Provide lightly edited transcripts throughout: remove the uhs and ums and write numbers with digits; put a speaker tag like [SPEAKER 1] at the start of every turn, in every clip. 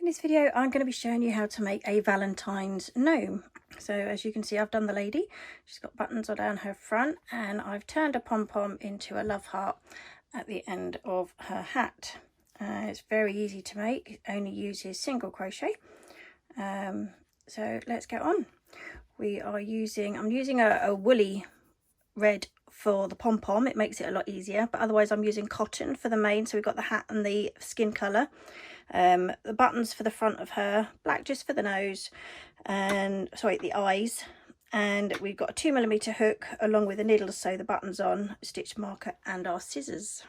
[SPEAKER 1] In this video I'm going to be showing you how to make a Valentine's gnome. So as you can see, I've done the lady. She's got buttons all down her front, and I've turned a pom-pom into a love heart at the end of her hat. It's very easy to make, it only uses single crochet. So let's get on. I'm using a woolly red for the pom-pom. It makes it a lot easier, but otherwise I'm using cotton for the mane. So we've got the hat and the skin colour. The buttons for the front of her, black just for the nose, and sorry, the eyes. And we've got a 2mm hook along with a needle to sew the buttons on, a stitch marker, and our scissors.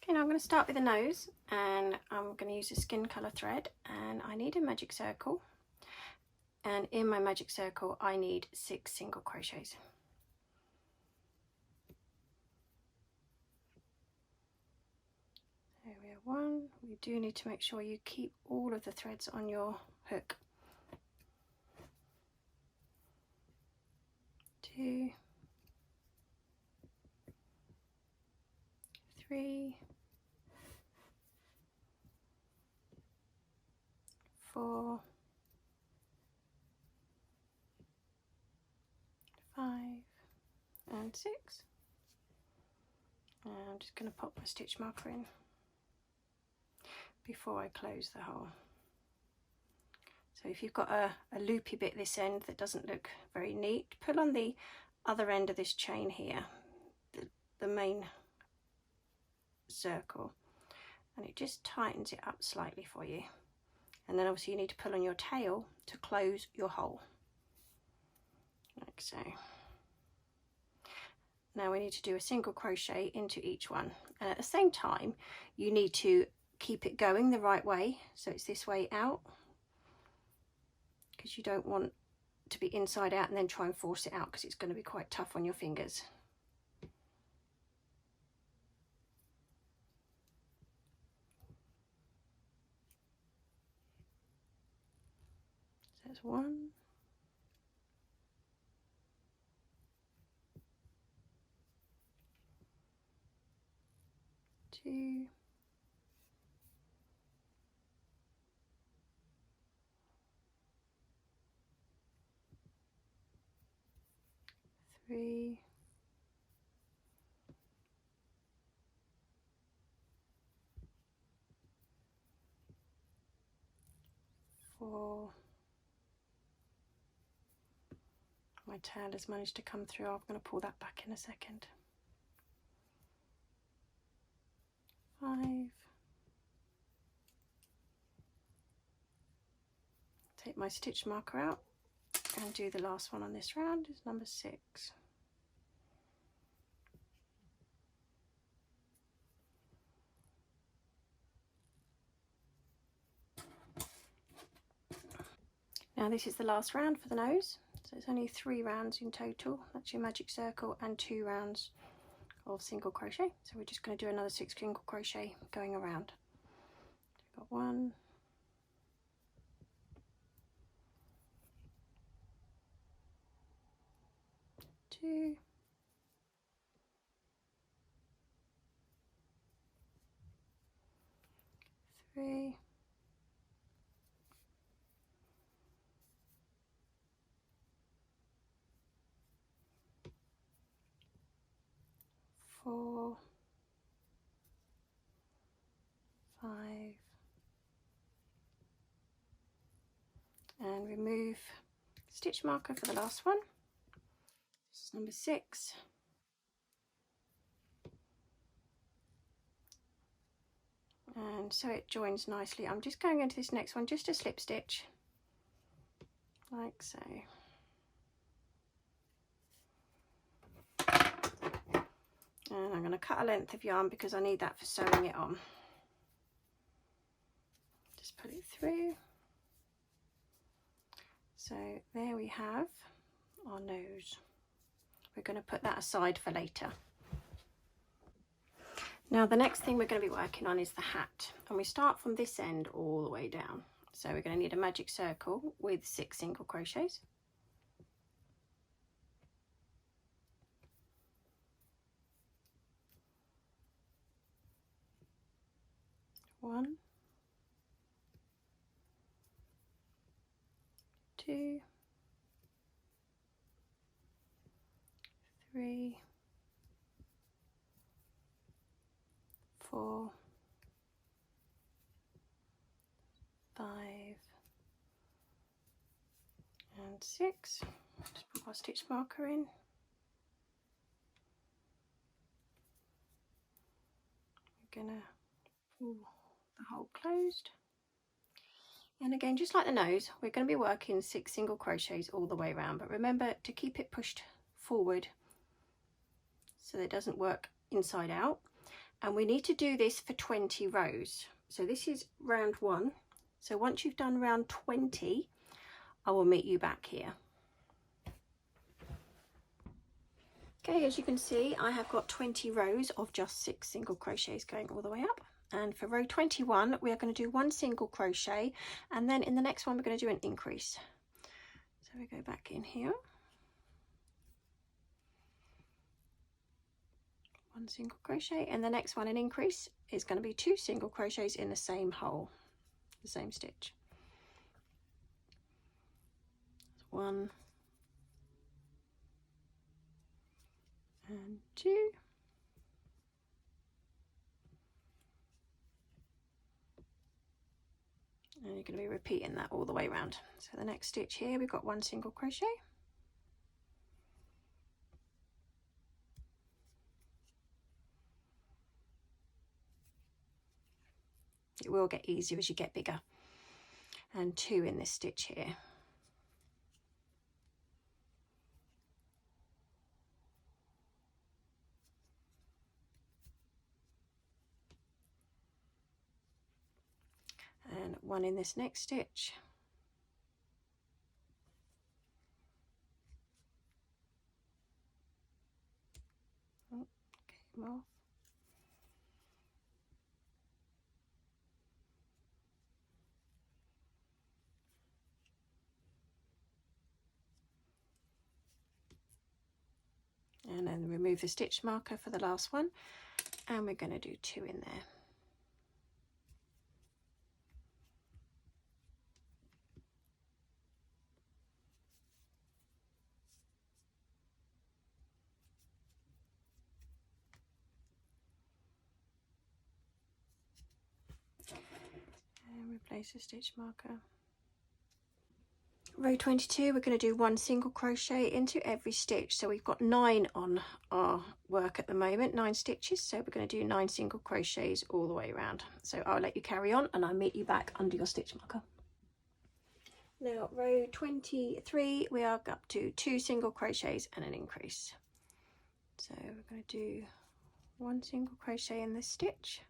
[SPEAKER 1] Okay, now I'm going to start with the nose, and I'm going to use a skin colour thread, and I need a magic circle, and in my magic circle I need 6 single crochets. There we are, 1. You do need to make sure you keep all of the threads on your hook. 2, 3, 4, 5, and 6. And I'm just going to pop my stitch marker in before I close the hole. So if you've got a loopy bit this end that doesn't look very neat, pull on the other end of this chain here, the main circle, and it just tightens it up slightly for you. And then obviously you need to pull on your tail to close your hole, like so. Now we need to do a single crochet into each one, and at the same time you need to keep it going the right way, so it's this way out, because you don't want to be inside out and then try and force it out, because it's going to be quite tough on your fingers. So that's 1, 2, 3, 4. My tail has managed to come through. I'm going to pull that back in a second. 5. Take my stitch marker out and do the last one on this round, is number 6. Now this is the last round for the nose, so it's only 3 rounds in total. That's your magic circle and 2 rounds of single crochet. So we're just going to do another 6 single crochet going around. So we've got 1, 2, 3, 4, 5, and remove stitch marker for the last one. This is number 6. And so it joins nicely. I'm just going into this next one just to slip stitch, like so. And I'm going to cut a length of yarn because I need that for sewing it on. Just pull it through. So there we have our nose. We're going to put that aside for later. Now the next thing we're going to be working on is the hat, and we start from this end all the way down. So we're going to need a magic circle with 6 single crochets. 1, 2, 3, 4, 5 and 6. Just put my stitch marker in. We're gonna pull the hole closed, and again, just like the nose, we're going to be working 6 single crochets all the way around, but remember to keep it pushed forward so that it doesn't work inside out. And we need to do this for 20 rows. So this is round 1. So once you've done round 20, I will meet you back here. Okay, as you can see, I have got 20 rows of just 6 single crochets going all the way up. And for row 21, we are going to do 1 single crochet, and then in the next one we're going to do an increase. So we go back in here, 1 single crochet, and the next one, an increase, is going to be 2 single crochets in the same hole, the same stitch. 1 and 2. And you're going to be repeating that all the way around. So the next stitch here, we've got 1 single crochet. It will get easier as you get bigger. And 2 in this stitch here. And 1 in this next stitch. Oh, came off. And then remove the stitch marker for the last one, and we're going to do 2 in there. And replace the stitch marker. Row 22, we're going to do 1 single crochet into every stitch. So we've got 9 on our work at the moment, 9 stitches. So we're going to do 9 single crochets all the way around. So I'll let you carry on and I'll meet you back under your stitch marker. Now row 23, we are up to 2 single crochets and an increase. So we're going to do 1 single crochet in this stitch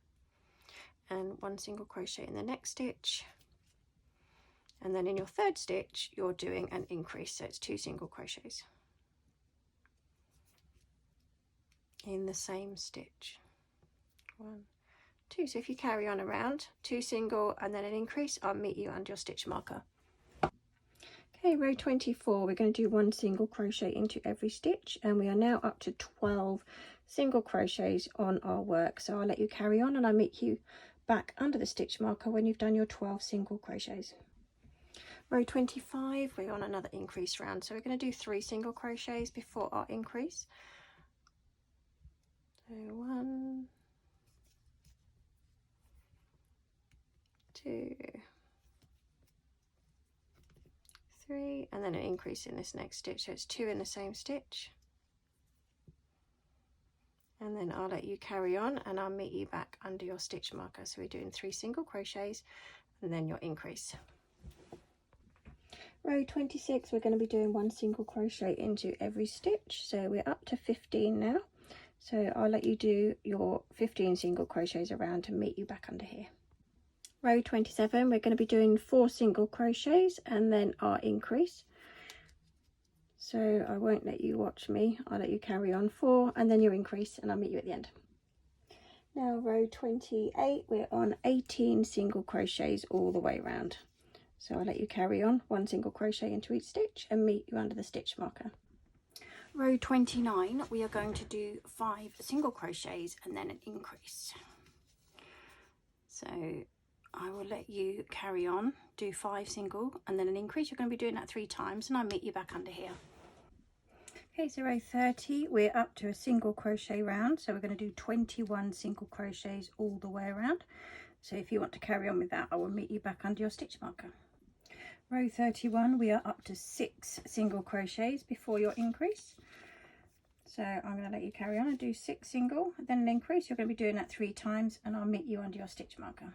[SPEAKER 1] and 1 single crochet in the next stitch. And then in your third stitch, you're doing an increase, so it's 2 single crochets in the same stitch. 1, 2. So if you carry on around, 2 single and then an increase, I'll meet you under your stitch marker. Okay, row 24, we're going to do 1 single crochet into every stitch, and we are now up to 12 single crochets on our work. So I'll let you carry on and I'll meet you back under the stitch marker when you've done your 12 single crochets. Row 25, we're on another increase round, so we're going to do 3 single crochets before our increase. So 1, 2, 3, and then an increase in this next stitch, so it's 2 in the same stitch. And then I'll let you carry on and I'll meet you back under your stitch marker. So we're doing 3 single crochets and then your increase. Row 26, we're going to be doing 1 single crochet into every stitch, so we're up to 15 now. So I'll let you do your 15 single crochets around to meet you back under here. Row 27, we're going to be doing 4 single crochets and then our increase. So I won't let you watch me, I'll let you carry on. 4 and then your increase, and I'll meet you at the end. Now row 28, we're on 18 single crochets all the way around. So I'll let you carry on, 1 single crochet into each stitch and meet you under the stitch marker. Row 29, we are going to do 5 single crochets and then an increase. So I will let you carry on, do 5 single and then an increase. You're going to be doing that 3 times, and I'll meet you back under here. Okay, so row 30, we're up to a single crochet round, so we're going to do 21 single crochets all the way around. So if you want to carry on with that, I will meet you back under your stitch marker. Row 31, we are up to 6 single crochets before your increase. So I'm going to let you carry on and do 6 single, then an increase. You're going to be doing that 3 times, and I'll meet you under your stitch marker.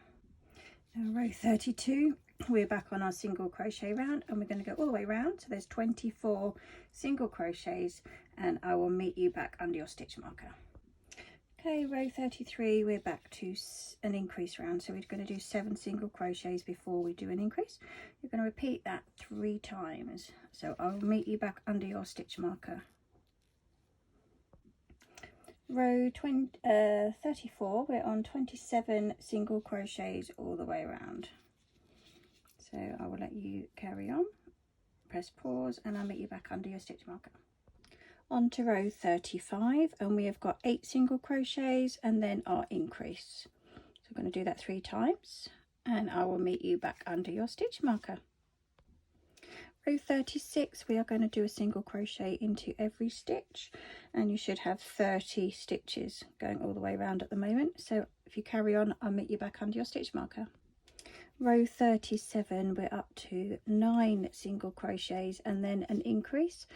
[SPEAKER 1] Now row 32, we're back on our single crochet round, and we're going to go all the way around. So there's 24 single crochets, and I will meet you back under your stitch marker. Okay, row 33, we're back to an increase round. So we're going to do 7 single crochets before we do an increase. You're going to repeat that 3 times. So I'll meet you back under your stitch marker. Row 34, we're on 27 single crochets all the way around. So I will let you carry on, press pause, and I'll meet you back under your stitch marker. On to row 35, and we have got 8 single crochets and then our increase. So I'm going to do that 3 times, and I will meet you back under your stitch marker. Row 36, we are going to do a single crochet into every stitch, and you should have 30 stitches going all the way around at the moment. So if you carry on, I'll meet you back under your stitch marker. Row 37, we're up to 9 single crochets and then an increase.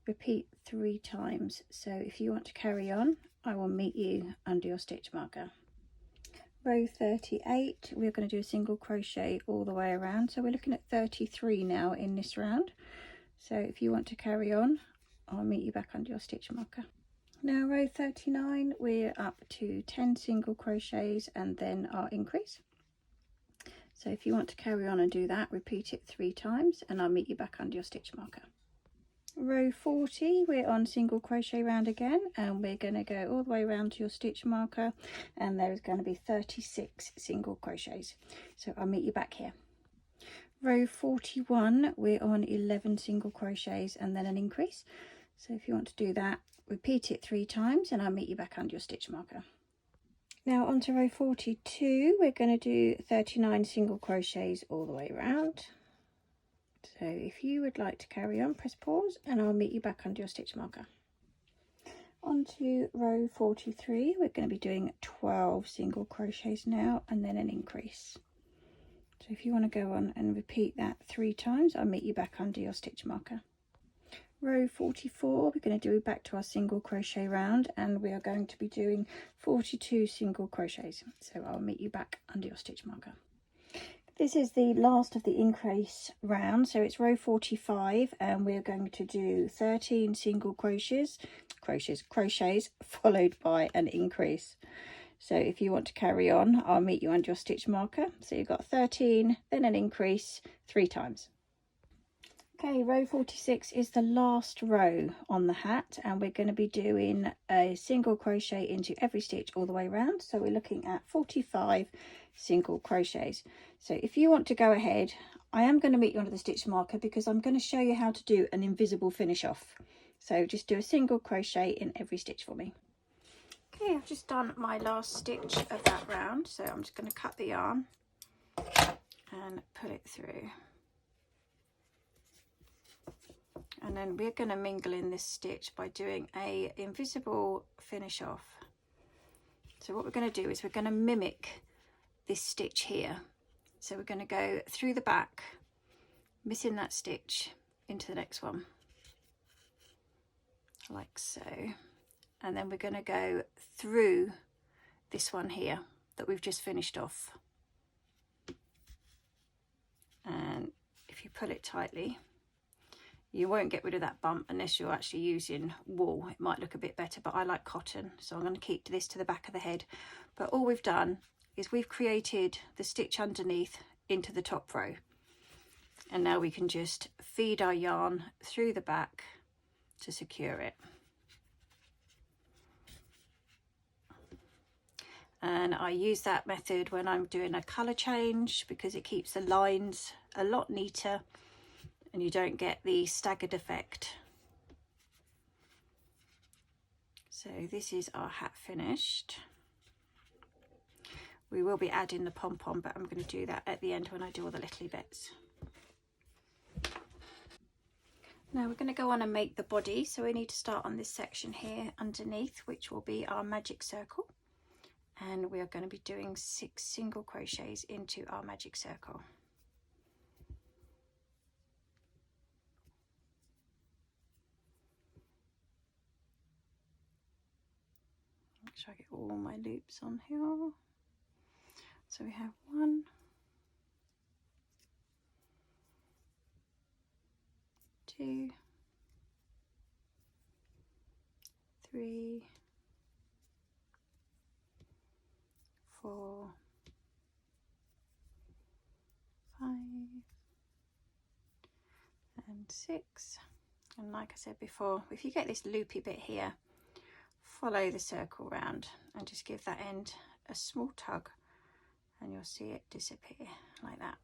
[SPEAKER 1] Repeat 3 times. So if you want to carry on, I will meet you under your stitch marker. Row 38, we're going to do a single crochet all the way around. So we're looking at 33 now in this round. So if you want to carry on, I'll meet you back under your stitch marker. Now row 39, we're up to 10 single crochets and then our increase. So if you want to carry on and do that, repeat it 3 times, and I'll meet you back under your stitch marker. Row 40, we're on single crochet round again, and we're going to go all the way around to your stitch marker, and there's going to be 36 single crochets. So I'll meet you back here. Row 41, we're on 11 single crochets and then an increase. So if you want to do that, repeat it 3 times, and I'll meet you back under your stitch marker. Now on to row 42, we're going to do 39 single crochets all the way around. So if you would like to carry on, press pause, and I'll meet you back under your stitch marker. On to row 43, we're going to be doing 12 single crochets now and then an increase. So if you want to go on and repeat that 3 times, I'll meet you back under your stitch marker. Row 44, we're going to do back to our single crochet round, and we are going to be doing 42 single crochets. So I'll meet you back under your stitch marker. This is the last of the increase round, so it's row 45, and we're going to do 13 single crochets followed by an increase. So if you want to carry on, I'll meet you under your stitch marker. So you've got 13, then an increase 3 times. Okay, row 46 is the last row on the hat, and we're going to be doing a single crochet into every stitch all the way around. So we're looking at 45 single crochets. So if you want to go ahead, I am going to meet you under the stitch marker because I'm going to show you how to do an invisible finish off. So just do a single crochet in every stitch for me. Okay, I've just done my last stitch of that round, so I'm just going to cut the yarn and put it through. And then we're going to mingle in this stitch by doing a invisible finish off. So what we're going to do is we're going to mimic this stitch here. So we're going to go through the back, missing that stitch, into the next one, like so. And then we're going to go through this one here that we've just finished off. And if you pull it tightly, you won't get rid of that bump unless you're actually using wool. It might look a bit better, but I like cotton, so I'm going to keep this to the back of the head. But all we've done is we've created the stitch underneath into the top row, and now we can just feed our yarn through the back to secure it. And I use that method when I'm doing a colour change because it keeps the lines a lot neater and you don't get the staggered effect. So this is our hat finished. We will be adding the pom-pom, but I'm going to do that at the end when I do all the little bits. Now we're going to go on and make the body, so we need to start on this section here underneath, which will be our magic circle, and we are going to be doing 6 single crochets into our magic circle. Make sure I get all my loops on here. So we have 1, 2, 3, 4, 5 and 6. And like I said before, if you get this loopy bit here, follow the circle round and just give that end a small tug and you'll see it disappear like that.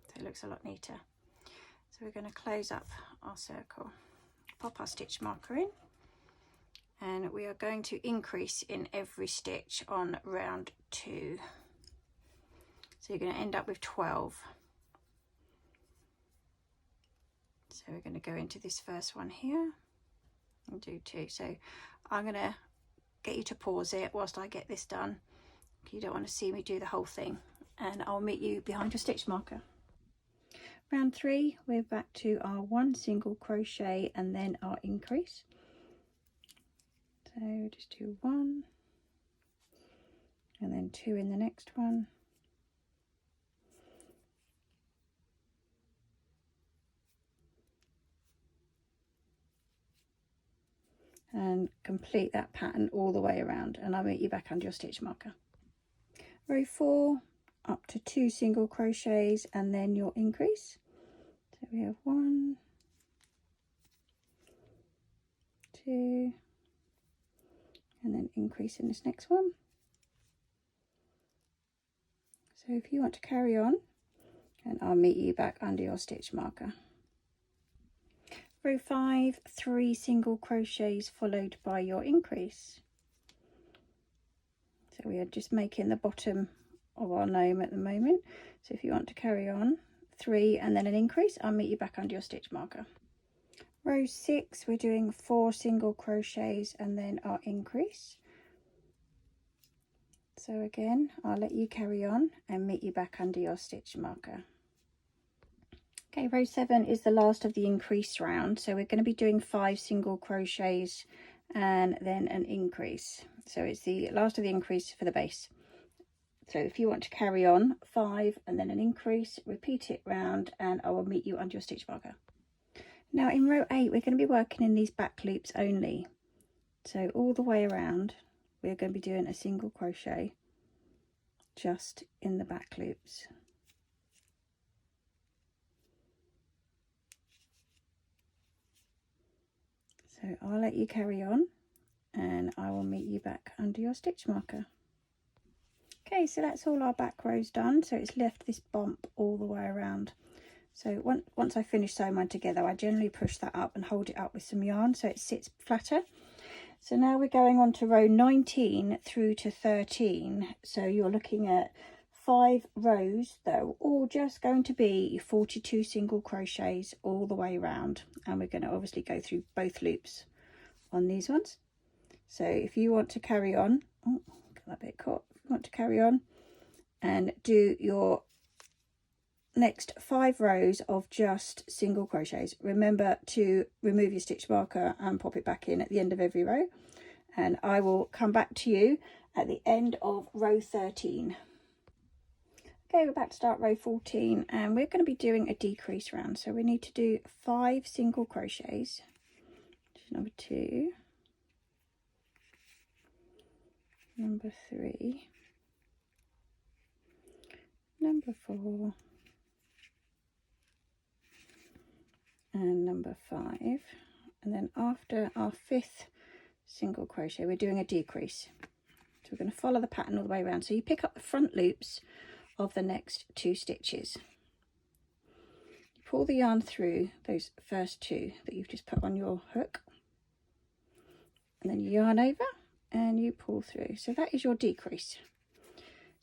[SPEAKER 1] So it looks a lot neater. So we're going to close up our circle, pop our stitch marker in, and we are going to increase in every stitch on round 2. So you're going to end up with 12. So we're going to go into this first one here and do 2. So I'm going to get you to pause it whilst I get this done. You don't want to see me do the whole thing, and I'll meet you behind your stitch marker. Round 3, we're back to our 1 single crochet and then our increase. So just do 1 and then 2 in the next one. And complete that pattern all the way around, and I'll meet you back under your stitch marker. Row 4, up to 2 single crochets and then your increase. So we have 1, 2, and then increase in this next one. So if you want to carry on, and I'll meet you back under your stitch marker. Row 5, 3 single crochets followed by your increase. So we are just making the bottom of our gnome at the moment. So if you want to carry on, 3 and then an increase, I'll meet you back under your stitch marker. Row 6, we're doing 4 single crochets and then our increase. So again, I'll let you carry on and meet you back under your stitch marker. Okay, row 7 is the last of the increase round, so we're going to be doing 5 single crochets and then an increase. So it's the last of the increase for the base. So if you want to carry on, 5 and then an increase, repeat it round, and I will meet you under your stitch marker. Now in row 8, we're going to be working in these back loops only. So all the way around, we're going to be doing a single crochet just in the back loops. So I'll let you carry on and I will meet you back under your stitch marker. Okay, so that's all our back rows done. So it's left this bump all the way around. So once I finish sewing mine together, I generally push that up and hold it up with some yarn so it sits flatter. So now we're going on to row 19 through to 13. So you're looking at 5 rows though, all just going to be 42 single crochets all the way around, and we're going to obviously go through both loops on these ones. So if you want to carry on, oh, got that bit caught. If you want to carry on and do your next 5 rows of just single crochets, remember to remove your stitch marker and pop it back in at the end of every row, and I will come back to you at the end of row 13. Okay, we're about to start row 14 and we're going to be doing a decrease round. So we need to do 5 single crochets, which is number 2, number 3, number 4, and number 5. And then after our 5th single crochet, we're doing a decrease. So we're going to follow the pattern all the way around. So you pick up the front loops of the next 2 stitches. You pull the yarn through those first 2 that you've just put on your hook, and then you yarn over and you pull through. So that is your decrease.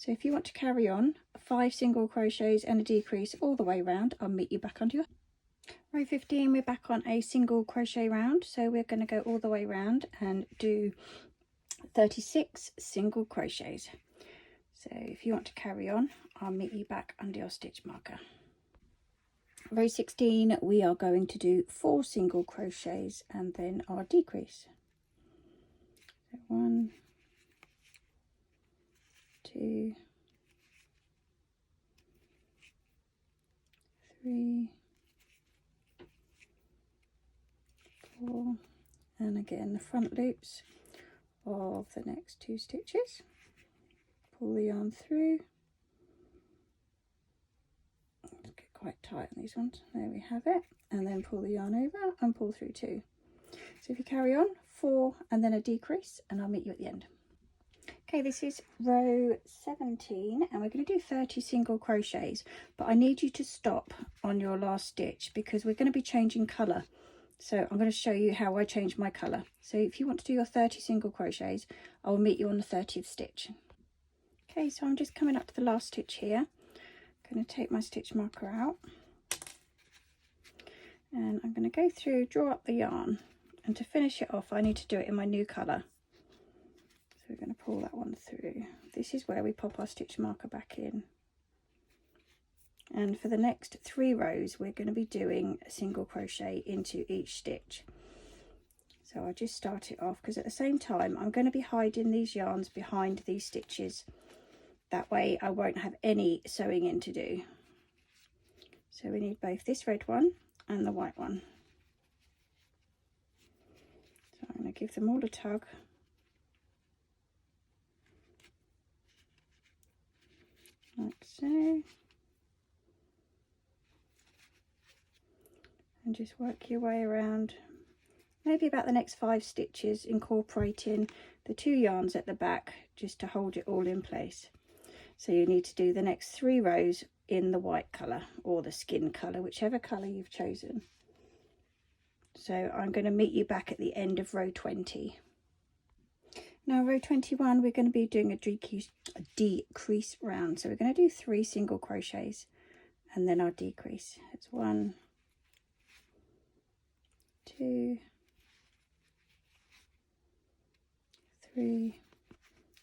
[SPEAKER 1] So if you want to carry on 5 single crochets and a decrease all the way around, I'll meet you back on your row 15. We're back on a single crochet round, so we're going to go all the way around and do 36 single crochets. So if you want to carry on, I'll meet you back under your stitch marker. Row 16, we are going to do 4 single crochets and then our decrease. So 1, 2, 3, 4, and again the front loops of the next 2 stitches. Pull the yarn through. Let's get quite tight on these ones. There we have it. And then pull the yarn over and pull through 2. So if you carry on 4 and then a decrease, and I'll meet you at the end. Okay, this is row 17 and we're going to do 30 single crochets, but I need you to stop on your last stitch because we're going to be changing colour. So I'm going to show you how I change my colour. So if you want to do your 30 single crochets, I will meet you on the 30th stitch. Okay, so I'm just coming up to the last stitch here. I'm going to take my stitch marker out and I'm going to go through, draw up the yarn, and to finish it off I need to do it in my new colour. So we're going to pull that one through. This is where we pop our stitch marker back in. And for the next 3 rows we're going to be doing a single crochet into each stitch. So I'll just start it off because at the same time I'm going to be hiding these yarns behind these stitches. That way I won't have any sewing in to do. So we need both this red one and the white one. So I'm going to give them all a tug. Like so. And just work your way around, maybe about the next 5 stitches, incorporating the 2 yarns at the back just to hold it all in place. So you need to do the next 3 rows in the white colour or the skin colour, whichever colour you've chosen. So I'm going to meet you back at the end of row 20. Now row 21 we're going to be doing a decrease round. So we're going to do 3 single crochets and then our decrease. It's 1, 2, 3,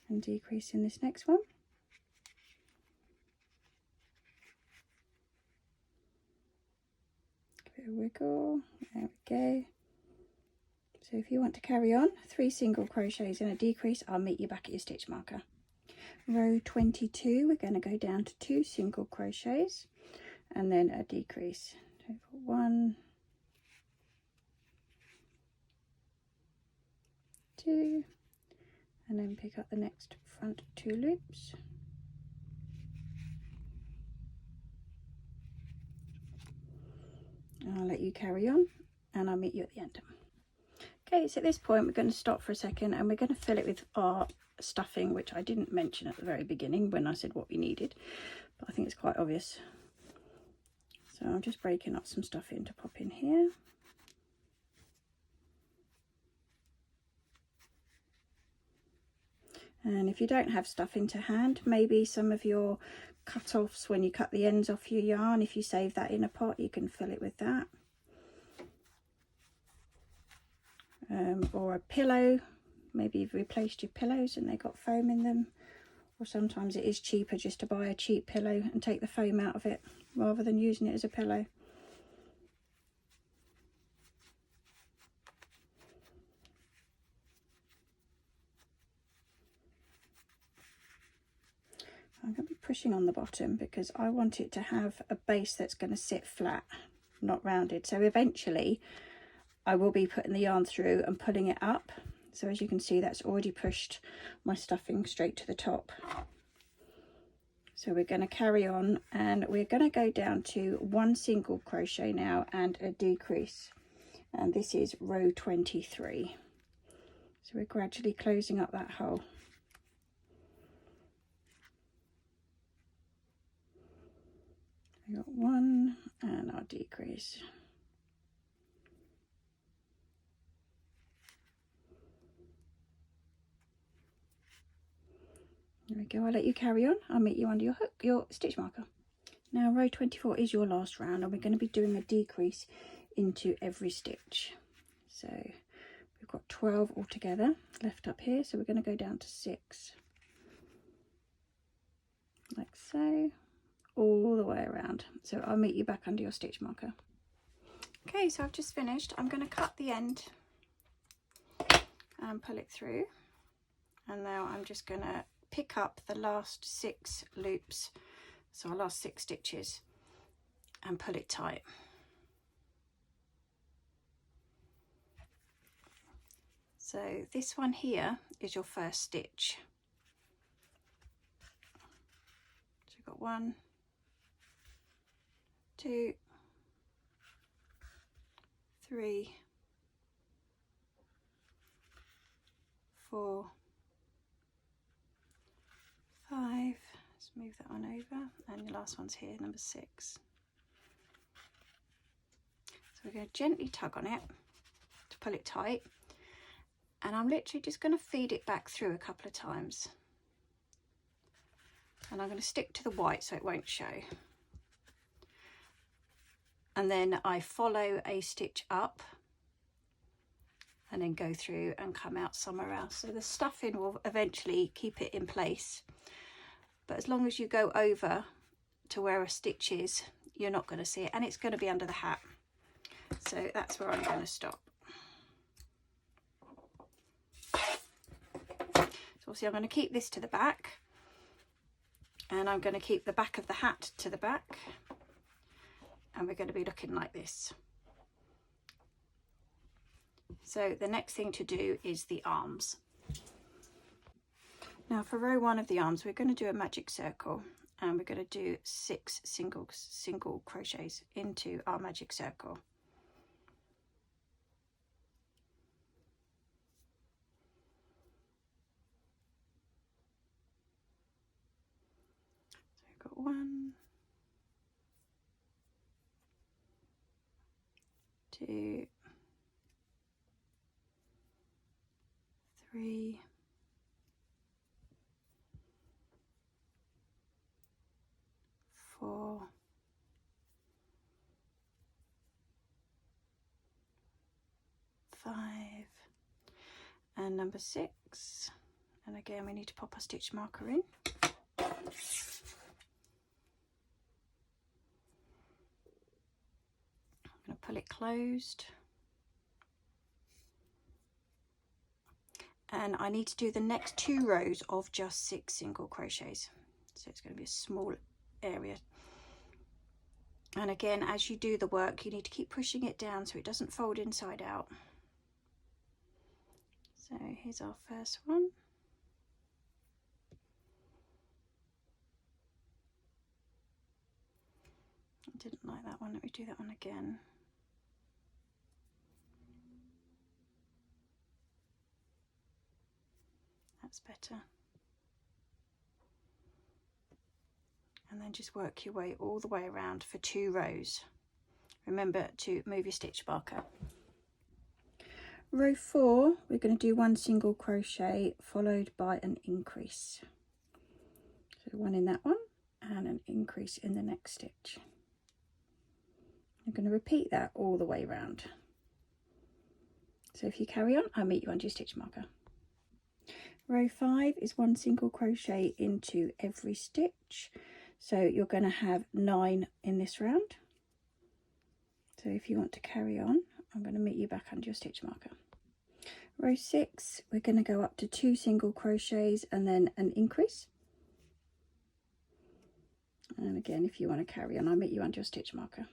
[SPEAKER 1] and decrease in this next one. Give it a wiggle. There we go. So if you want to carry on 3 single crochets and a decrease, I'll meet you back at your stitch marker. Row 22 we're going to go down to 2 single crochets and then a decrease. So 1, 2, and then pick up the next front 2 loops. I'll let you carry on and I'll meet you at the end. Okay, so at this point we're going to stop for a second and we're going to fill it with our stuffing, which I didn't mention at the very beginning when I said what we needed, but I think it's quite obvious. So I'm just breaking up some stuffing to pop in here. And if you don't have stuffing to hand, maybe some of your cut-offs when you cut the ends off your yarn, if you save that in a pot, you can fill it with that. Or a pillow, maybe you've replaced your pillows and they got foam in them, or sometimes it is cheaper just to buy a cheap pillow and take the foam out of it rather than using it as a pillow. I'm going to be pushing on the bottom because I want it to have a base that's going to sit flat, not rounded. So eventually I will be putting the yarn through and pulling it up. So as you can see, that's already pushed my stuffing straight to the top. So we're going to carry on and we're going to go down to 1 single crochet now and a decrease. And this is row 23. So we're gradually closing up that hole. We got 1 and our decrease. There we go, I'll let you carry on. I'll meet you under your hook, your stitch marker. Now row 24 is your last round, and we're going to be doing a decrease into every stitch. So we've got 12 altogether left up here, so we're going to go down to 6, like so, all the way around. So I'll meet you back under your stitch marker. Okay, so I've just finished. I'm going to cut the end and pull it through, and now I'm just going to pick up the last 6 loops, so our last 6 stitches, and pull it tight. So this one here is your first stitch. So you've got 1, 2, 3, 4, 5. Let's move that one over, and your last one's here, number 6. So we're going to gently tug on it to pull it tight, and I'm literally just going to feed it back through a couple of times, and I'm going to stick to the white so it won't show, and then I follow a stitch up and then go through and come out somewhere else. So the stuffing will eventually keep it in place, but as long as you go over to where a stitch is, you're not going to see it, and it's going to be under the hat. So that's where I'm going to stop. So obviously I'm going to keep this to the back, and I'm going to keep the back of the hat to the back, and we're going to be looking like this. So the next thing to do is the arms. Now for row 1 of the arms, we're going to do a magic circle, and we're going to do 6 single crochets into our magic circle. So we've got 1, 2, 3, 4, 5, and number 6. And again, we need to pop our stitch marker in. I'm going to pull it closed, and I need to do the next 2 rows of just 6 single crochets, so it's going to be a small area. And again, as you do the work, you need to keep pushing it down so it doesn't fold inside out. So here's our first one. I didn't like that one. Let me do that one again. That's better. And then just work your way all the way around for 2 rows. Remember to move your stitch marker. Row 4, we're going to do 1 single crochet followed by an increase. So 1 in that one and an increase in the next stitch. I'm going to repeat that all the way around. So if you carry on, I'll meet you under your stitch marker. Row 5 is 1 single crochet into every stitch. So you're going to have 9 in this round. So if you want to carry on, I'm going to meet you back under your stitch marker. Row 6, we're going to go up to 2 single crochets and then an increase. And again, if you want to carry on, I'll meet you under your stitch marker.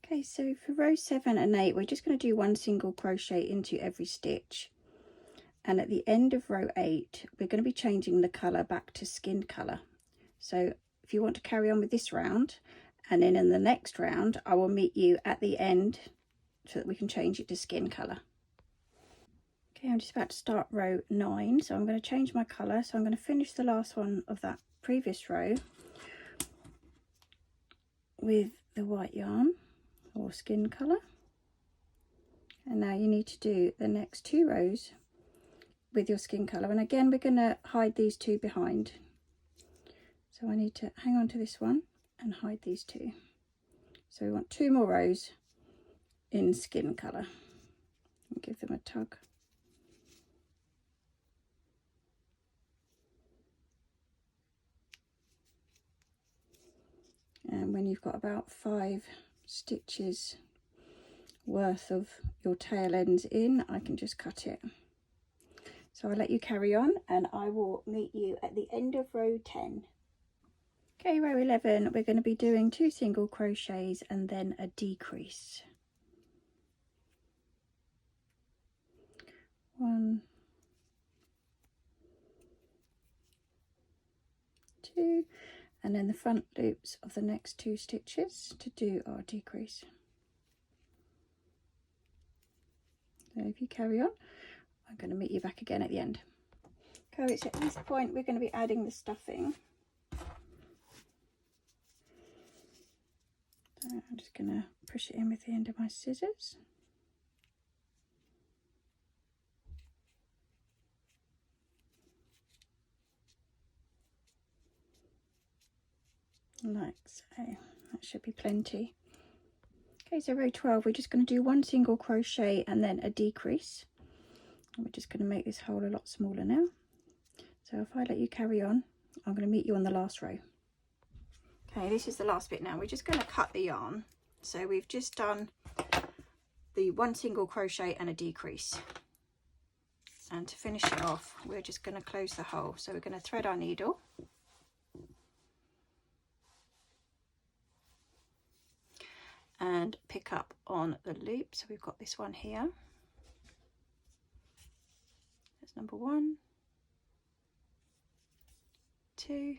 [SPEAKER 1] Okay, so for row 7 and 8, we're just going to do 1 single crochet into every stitch. And at the end of row 8, we're going to be changing the colour back to skin colour. So if you want to carry on with this round, and then in the next round, I will meet you at the end so that we can change it to skin colour. Okay, I'm just about to start row 9, so I'm going to change my colour. So I'm going to finish the last one of that previous row with the white yarn or skin colour. And now you need to do the next 2 rows with your skin colour. And again, we're going to hide these 2 behind. So I need to hang on to this one and hide these two. So we want 2 more rows in skin colour and give them a tug. And when you've got about 5 stitches worth of your tail ends in, I can just cut it. So I'll let you carry on and I will meet you at the end of row 10. Okay, row 11, we're going to be doing 2 single crochets and then a decrease. 1, 2, and then the front loops of the next 2 stitches to do our decrease. So if you carry on, I'm going to meet you back again at the end. Okay, it's at this point we're going to be adding the stuffing. So I'm just going to push it in with the end of my scissors. Like so, that should be plenty. Okay, so row 12, we're just going to do 1 single crochet and then a decrease. And we're just going to make this hole a lot smaller now. So if I let you carry on, I'm going to meet you on the last row. Okay, this is the last bit now. We're just going to cut the yarn. So we've just done the 1 single crochet and a decrease. And to finish it off, we're just going to close the hole. So we're going to thread our needle. And pick up on the loop. So we've got this one here. That's number 1, 2,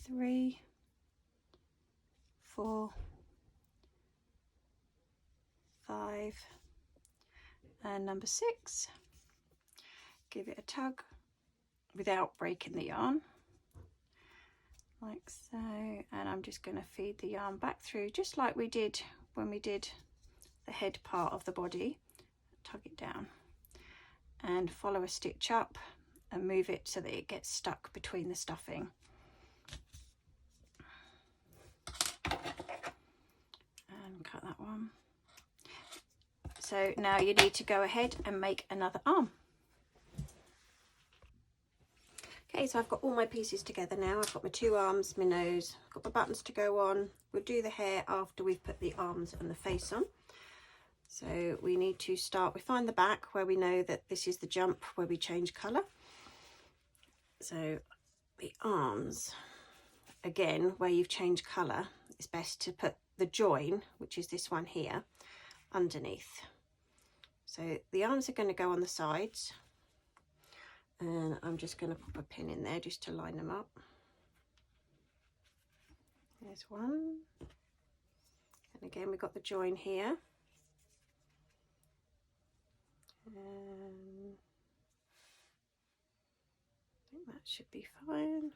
[SPEAKER 1] 3, 4, 5, and number 6. Give it a tug without breaking the yarn. Like so, and I'm just going to feed the yarn back through just like we did when we did the head part of the body. Tug it down and follow a stitch up and move it so that it gets stuck between the stuffing. And cut that one. So now you need to go ahead and make another arm. Okay, so I've got all my pieces together now. I've got my 2 arms, my nose, I've got my buttons to go on. We'll do the hair after we've put the arms and the face on. So we need to start, we find the back where we know that this is the jump where we change colour. So the arms, again, where you've changed colour, it's best to put the join, which is this one here, underneath. So the arms are going to go on the sides. And I'm just going to pop a pin in there just to line them up. There's one. And again, we've got the join here. And I think that should be fine.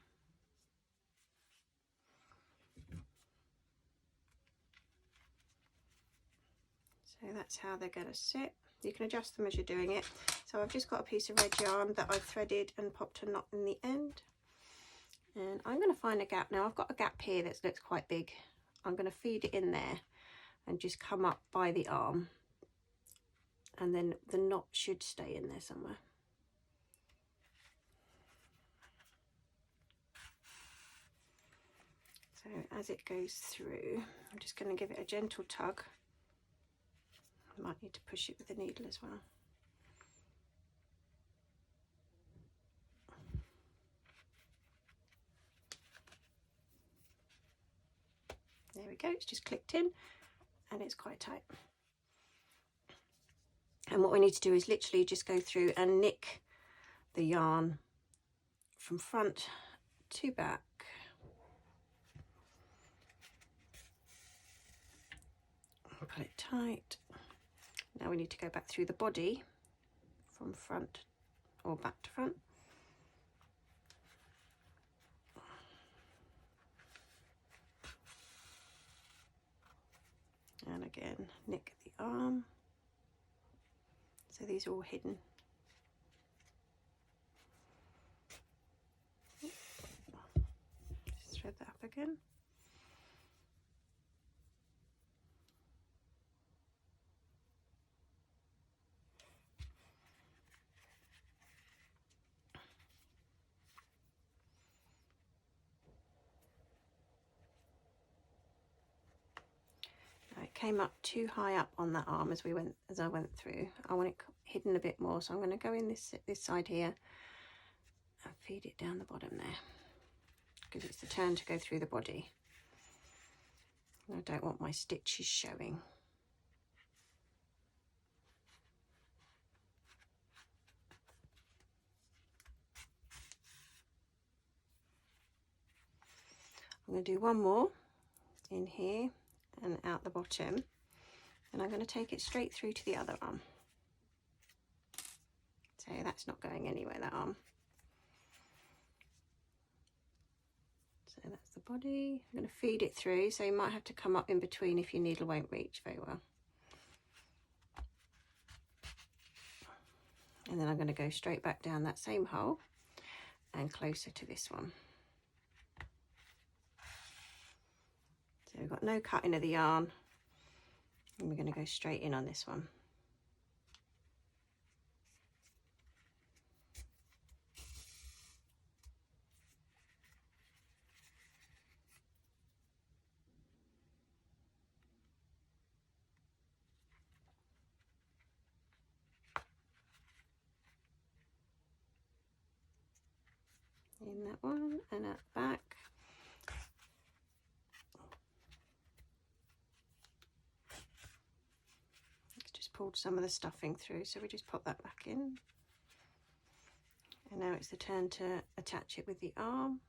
[SPEAKER 1] So that's how they're going to sit. You can adjust them as you're doing it. So I've just got a piece of red yarn that I've threaded and popped a knot in the end. And I'm going to find a gap now. I've got a gap here that looks quite big. I'm going to feed it in there and just come up by the arm. And then the knot should stay in there somewhere. So as it goes through, I'm just going to give it a gentle tug. I might need to push it with the needle as well. There we go, it's just clicked in and it's quite tight. And what we need to do is literally just go through and nick the yarn from front to back. Pull it tight. Now we need to go back through the body from front or back to front. And again, nick the arm. So these are all hidden. again. It came up too high up on that arm as I went through. I want it hidden a bit more, so I'm going to go in this side here and feed it down the bottom there, because it's the turn to go through the body. I don't want my stitches showing. I'm going to do one more in here and out the bottom, and I'm going to take it straight through to the other arm. So that's not going anywhere, that arm. So that's the body. I'm going to feed it through, so you might have to come up in between if your needle won't reach very well. And then I'm going to go straight back down that same hole and closer to this one. So we've got no cutting of the yarn, and we're going to go straight in on this one. In that one and at the back. It's just pulled some of the stuffing through, so we just pop that back in. And now it's the turn to attach it with the arm.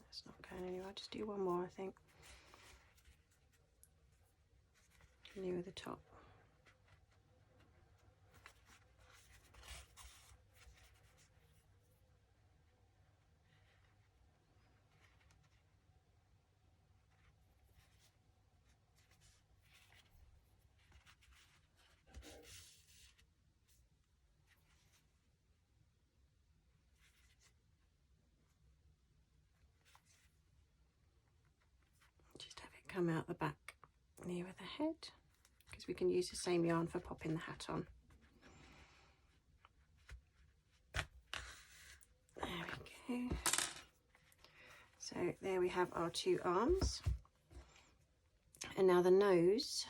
[SPEAKER 1] That's not going anywhere. I'll just do one more, I think. Near the top. Just have it come out the back nearer the head, because we can use the same yarn for popping the hat on. There we go. So there we have our two arms. And now the nose,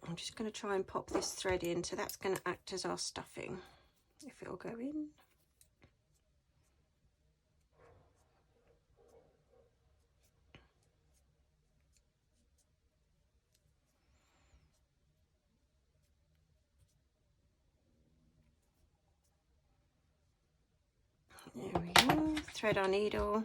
[SPEAKER 1] I'm just going to try and pop this thread in, so that's going to act as our stuffing, if it'll go in. There we go, thread our needle.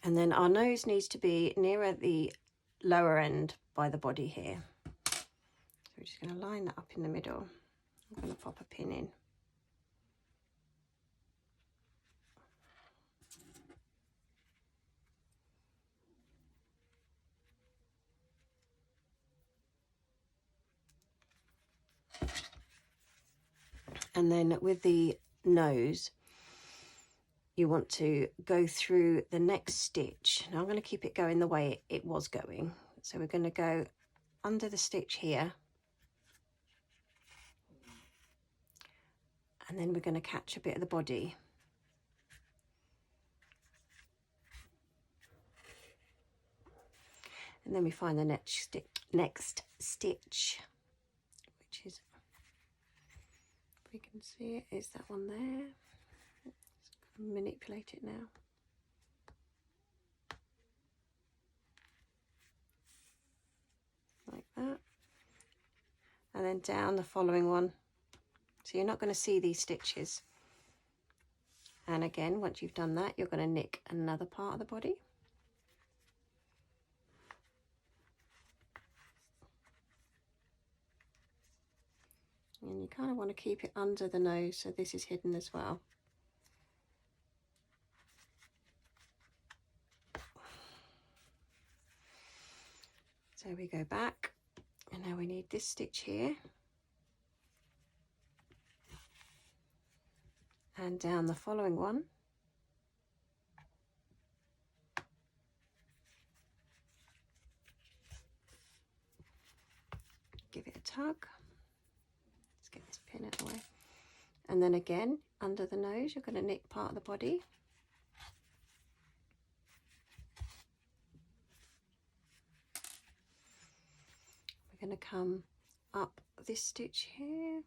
[SPEAKER 1] And then our nose needs to be nearer the lower end by the body here. So we're just going to line that up in the middle. I'm going to pop a pin in. And then with the nose, you want to go through the next stitch. Now I'm going to keep it going the way it was going. So we're going to go under the stitch here. And then we're going to catch a bit of the body. And then we find the next stitch, which is, if we can see it, is that one there. Just manipulate it now. Like that. And then down the following one. So you're not going to see these stitches. And again, once you've done that, you're going to nick another part of the body.
[SPEAKER 2] And you kind of want to keep it under the nose so this is hidden as well. So we go back, and now we need this stitch here. And down the following one. Give it a tug. Let's get this pin out of the way. And then again, under the nose, you're going to nick part of the body. We're going to come up this stitch here.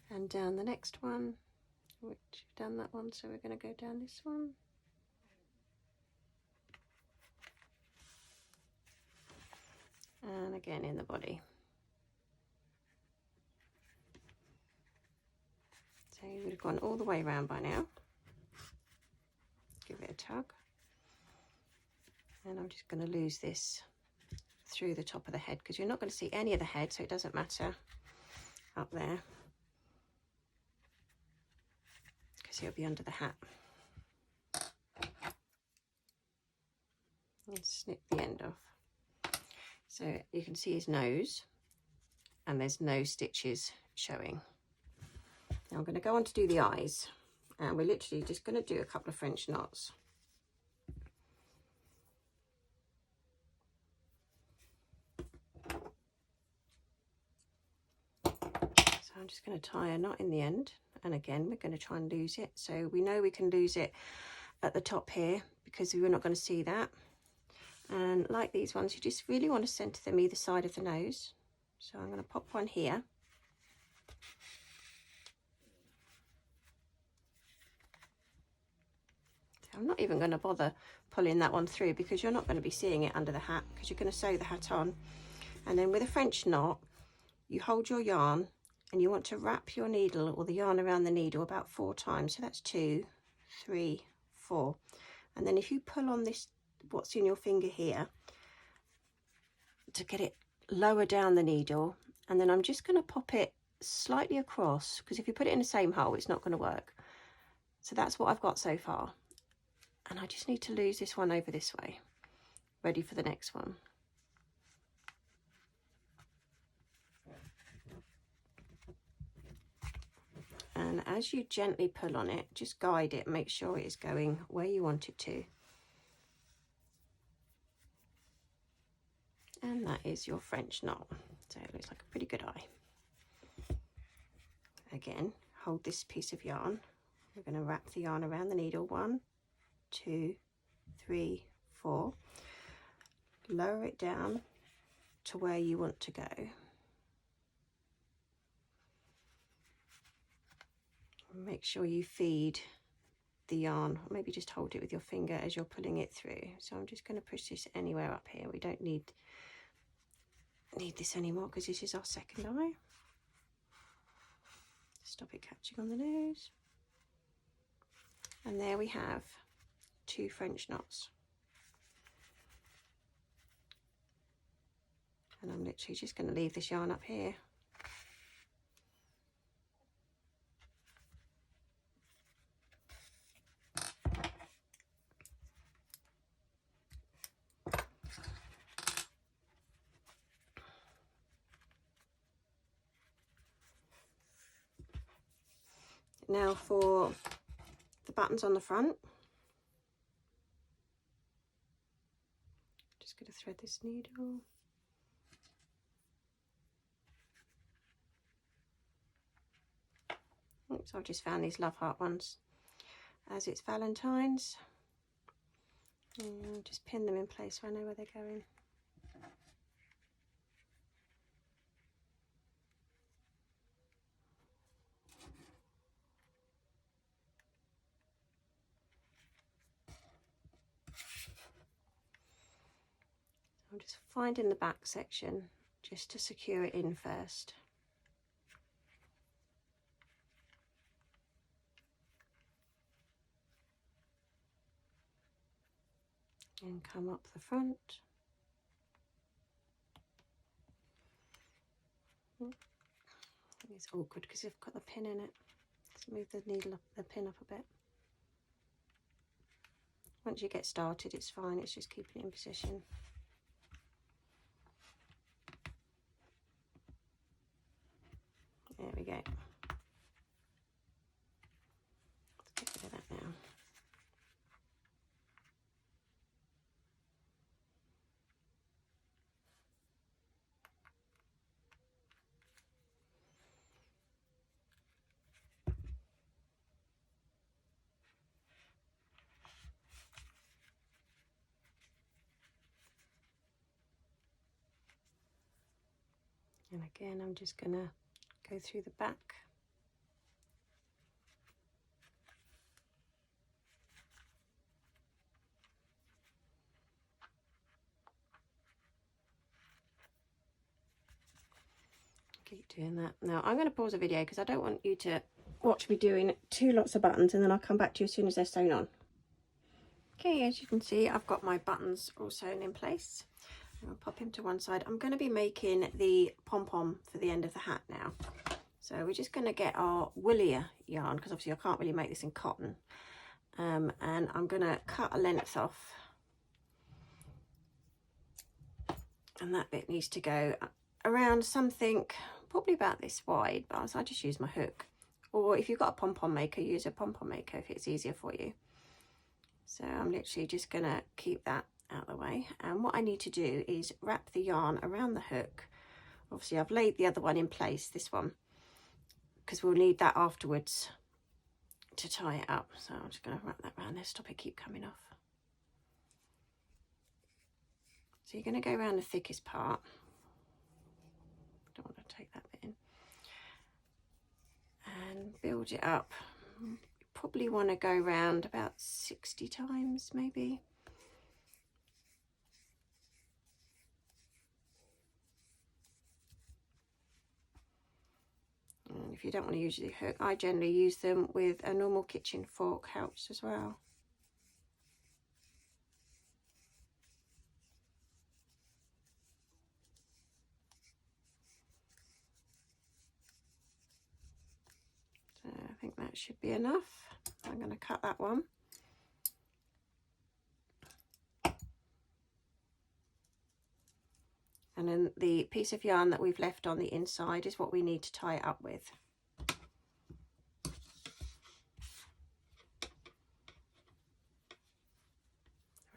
[SPEAKER 2] And down the next one, which we've done that one, so we're going to go down this one. And again in the body. So you would have gone all the way around by now. Give it a tug. And I'm just going to lose this through the top of the head because you're not going to see any of the head, so it doesn't matter up there because it'll be under the hat. And snip the end off. So you can see his nose and there's no stitches showing. Now I'm going to go on to do the eyes, and we're literally just going to do a couple of French knots. So I'm just going to tie a knot in the end, and again we're going to try and lose it. So we know we can lose it at the top here because we're not going to see that. And like these ones, you just really want to centre them either side of the nose. So I'm going to pop one here. I'm not even going to bother pulling that one through because you're not going to be seeing it under the hat because you're going to sew the hat on. And then with a French knot, you hold your yarn and you want to wrap your needle or the yarn around the needle about 4 times. So that's 2, 3, 4. And then if you pull on this, what's in your finger here, to get it lower down the needle, and then I'm just going to pop it slightly across because if you put it in the same hole, it's not going to work. So that's what I've got so far. And I just need to lose this one over this way, ready for the next one. And as you gently pull on it, just guide it, make sure it is going where you want it to. And that is your French knot. So it looks like a pretty good eye. Again, hold this piece of yarn. We're going to wrap the yarn around the needle. 1, 2, 3, 4. Lower it down to where you want to go. Make sure you feed the yarn, or maybe just hold it with your finger as you're pulling it through. So I'm just going to push this anywhere up here. We don't need this anymore because this is our second eye. Stop it catching on the nose. And there we have 2 French knots. And I'm literally just going to leave this yarn up here. Now for the buttons on the front, just going to thread this needle. Oops, I've just found these love heart ones. As it's Valentine's, and just pin them in place so I know where they're going. I'm just finding the back section just to secure it in first. and come up the front. It's awkward because I've got the pin in it. Let's move the needle up, the pin up a bit. Once you get started, it's fine. It's just keeping it in position. There we go. Let's get rid of that now. And again, I'm just going to go through the back. Keep doing that. Now I'm going to pause the video because I don't want you to watch me doing 2 lots of buttons, and then I'll come back to you as soon as they're sewn on. Okay, as you can see, I've got my buttons all sewn in place. I'll pop him to one side. I'm going to be making the pom-pom for the end of the hat now. So we're just going to get our woollier yarn, because obviously I can't really make this in cotton. And I'm going to cut a length off. And that bit needs to go around something probably about this wide, but I just use my hook. Or if you've got a pom-pom maker, use a pom-pom maker if it's easier for you. So I'm literally just going to keep that out of the way. And what I need to do is wrap the yarn around the hook. Obviously I've laid the other one in place, this one, because we'll need that afterwards to tie it up. So I'm just going to wrap that around there, stop it keep coming off. So you're going to go around the thickest part. Don't want to take that bit in. And build it up. You probably want to go around about 60 times maybe. And if you don't want to use the hook, I generally use them with a normal kitchen fork, helps as well. So I think that should be enough. I'm going to cut that one. And then the piece of yarn that we've left on the inside is what we need to tie it up with. I'm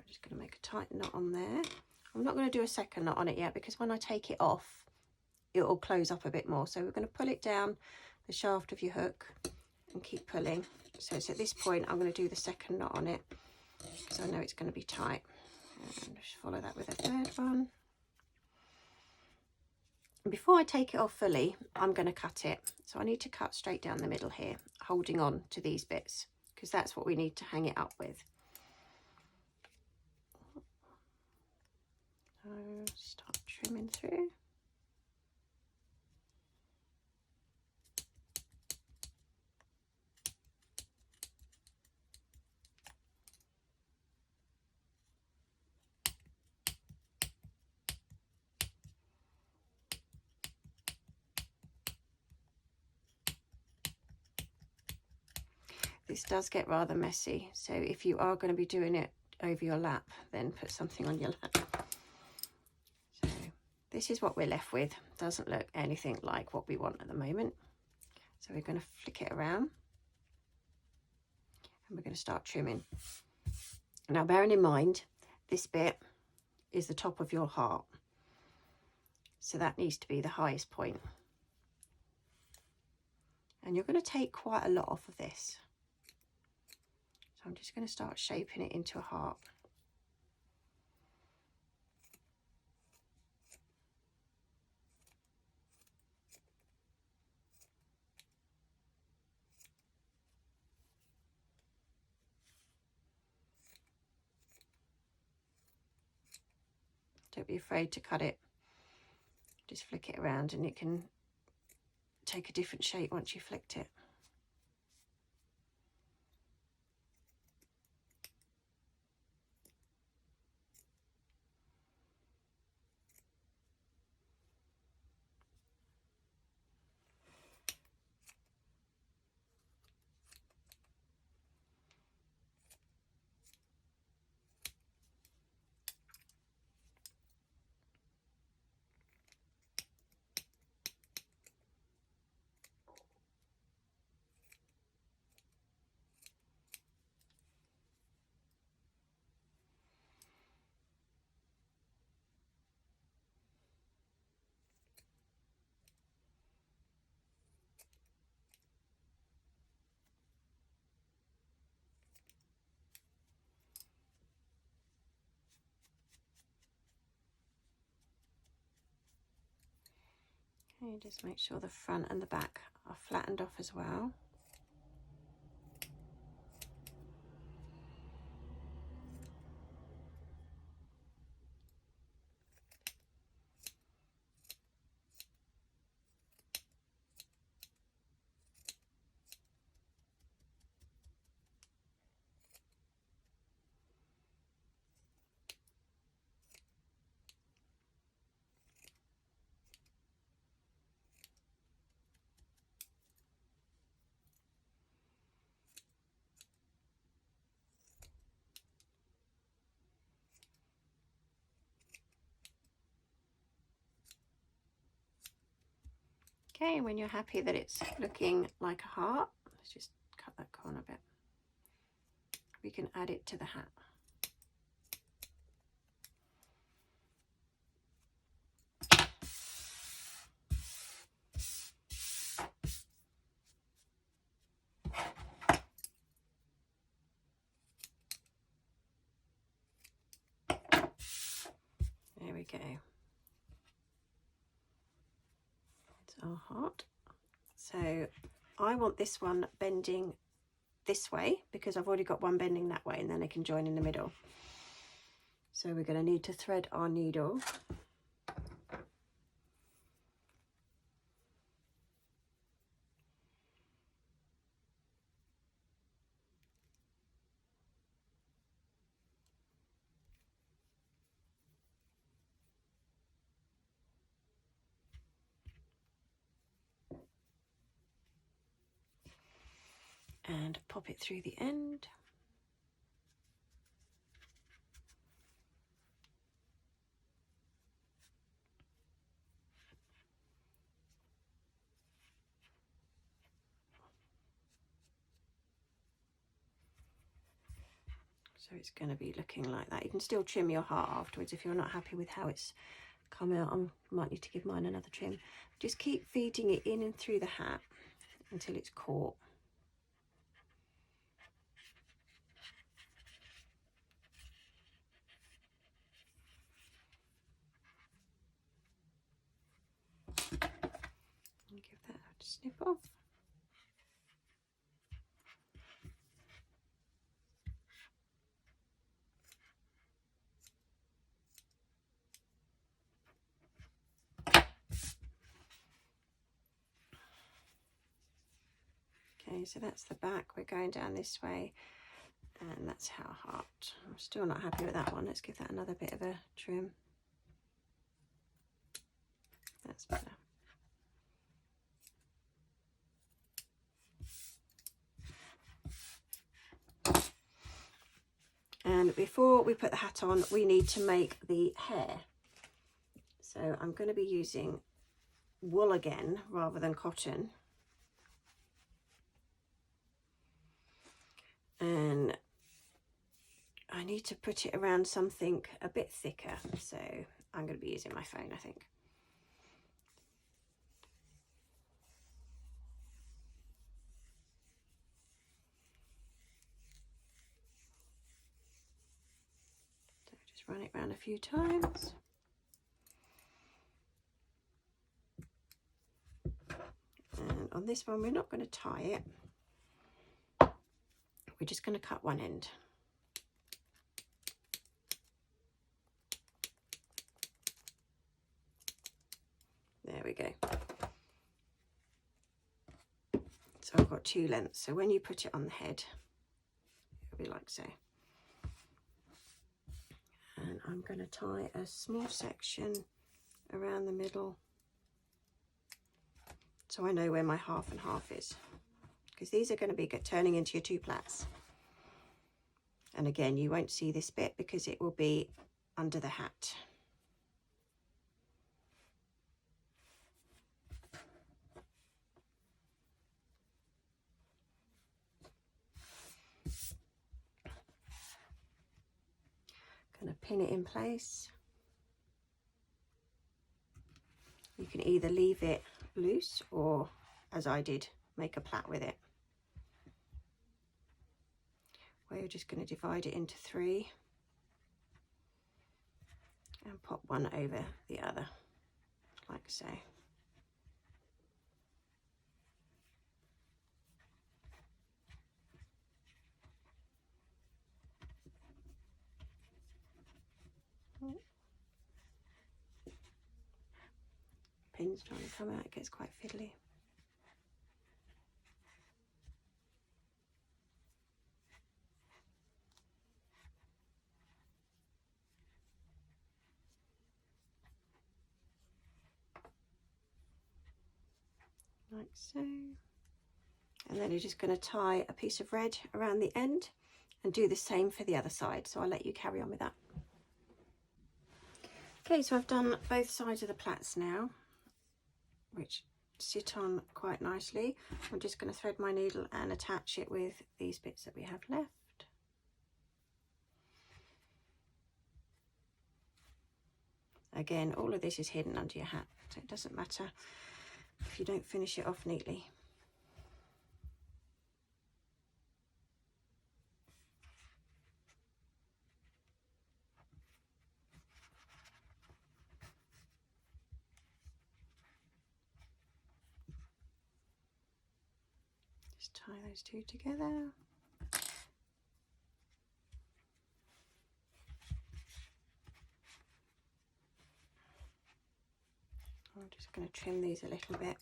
[SPEAKER 2] just going to make a tight knot on there. I'm not going to do a second knot on it yet because when I take it off, it will close up a bit more. So we're going to pull it down the shaft of your hook and keep pulling. So it's at this point I'm going to do the second knot on it because I know it's going to be tight. And just follow that with a third one. Before I take it off fully, I'm going to cut it. So I need to cut straight down the middle here, holding on to these bits, because that's what we need to hang it up with. So start trimming through. This does get rather messy, so if you are going to be doing it over your lap, then put something on your lap. So this is what we're left with. Doesn't look anything like what we want at the moment. So we're going to flick it around and we're going to start trimming. Now bearing in mind, this bit is the top of your heart, so that needs to be the highest point. And you're going to take quite a lot off of this. So I'm just going to start shaping it into a heart. Don't be afraid to cut it. Just flick it around and it can take a different shape once you flicked it. Okay, just make sure the front and the back are flattened off as well. Okay, when you're happy that it's looking like a heart, let's just cut that corner a bit. We can add it to the hat. There we go. It's our heart. So I want this one bending this way because I've already got one bending that way, and then they can join in the middle. So we're going to need to thread our needle. And pop it through the end. So it's going to be looking like that. You can still trim your heart afterwards if you're not happy with how it's come out. I might need to give mine another trim. Just keep feeding it in and through the hat until it's caught. And give that a snip off. Okay, so that's the back. We're going down this way, and that's our heart. I'm still not happy with that one. Let's give that another bit of a trim. That's better. And before we put the hat on, we need to make the hair. So I'm going to be using wool again rather than cotton. And I need to put it around something a bit thicker. So I'm going to be using my phone, I think. So just run it around a few times. And on this one, we're not going to tie it. We're just going to cut one end. There we go. So I've got two lengths. So when you put it on the head, it'll be like so. And I'm going to tie a small section around the middle, so I know where my half and half is, because these are going to be turning into your two plaits. And again, you won't see this bit because it will be under the hat. Going to pin it in place. You can either leave it loose or, as I did, make a plait with it. Where you're just going to divide it into three and pop one over the other, like so. pin's trying to come out, it gets quite fiddly. Like so. And then you're just going to tie a piece of red around the end and do the same for the other side. So I'll let you carry on with that. Okay, so I've done both sides of the plaits now, which sit on quite nicely. I'm just going to thread my needle and attach it with these bits that we have left. Again, all of this is hidden under your hat, so it doesn't matter if you don't finish it off neatly. Just tie those two together. I'm just going to trim these a little bit.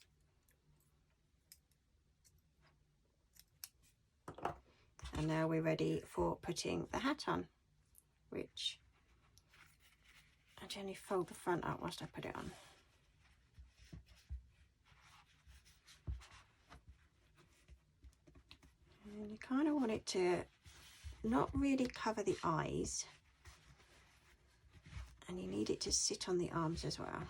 [SPEAKER 2] And now we're ready for putting the hat on, which I generally fold the front up whilst I put it on. And you kind of want it to not really cover the eyes, and you need it to sit on the arms as well.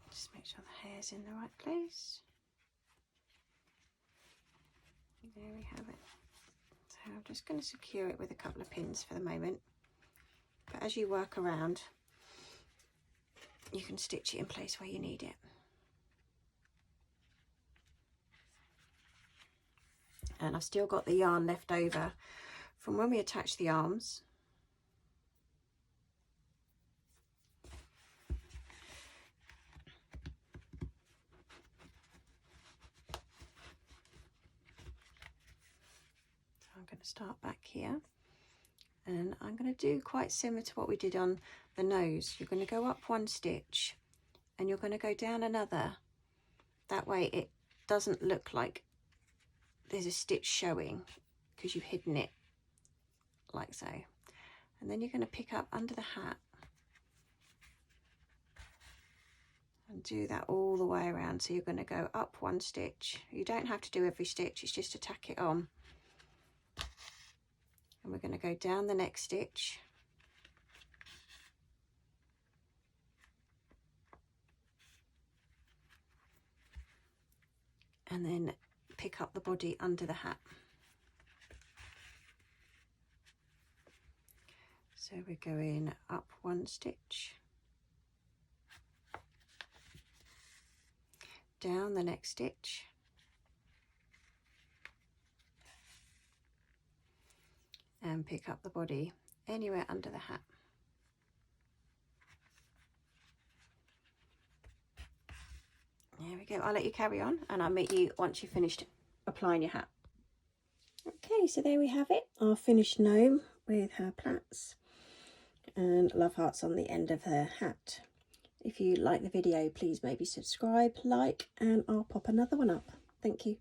[SPEAKER 2] Just make sure the hair's in the right place. There we have it. So I'm just going to secure it with a couple of pins for the moment, but as you work around you can stitch it in place where you need it. And I've still got the yarn left over from when we attached the arms. So I'm going to start back here, and I'm going to do quite similar to what we did on the nose. You're going to go up one stitch and you're going to go down another. That way it doesn't look like there's a stitch showing because you've hidden it like so. And then you're going to pick up under the hat and do that all the way around. So you're going to go up one stitch. You don't have to do every stitch, it's just to tack it on. And we're going to go down the next stitch. And then pick up the body under the hat. So we're going up one stitch, down the next stitch, and pick up the body anywhere under the hat. There we go. I'll let you carry on and I'll meet you once you've finished applying your hat. Okay, so there we have it, our finished gnome with her plaits and love hearts on the end of her hat. If you like the video, please maybe subscribe, like, and I'll pop another one up. Thank you.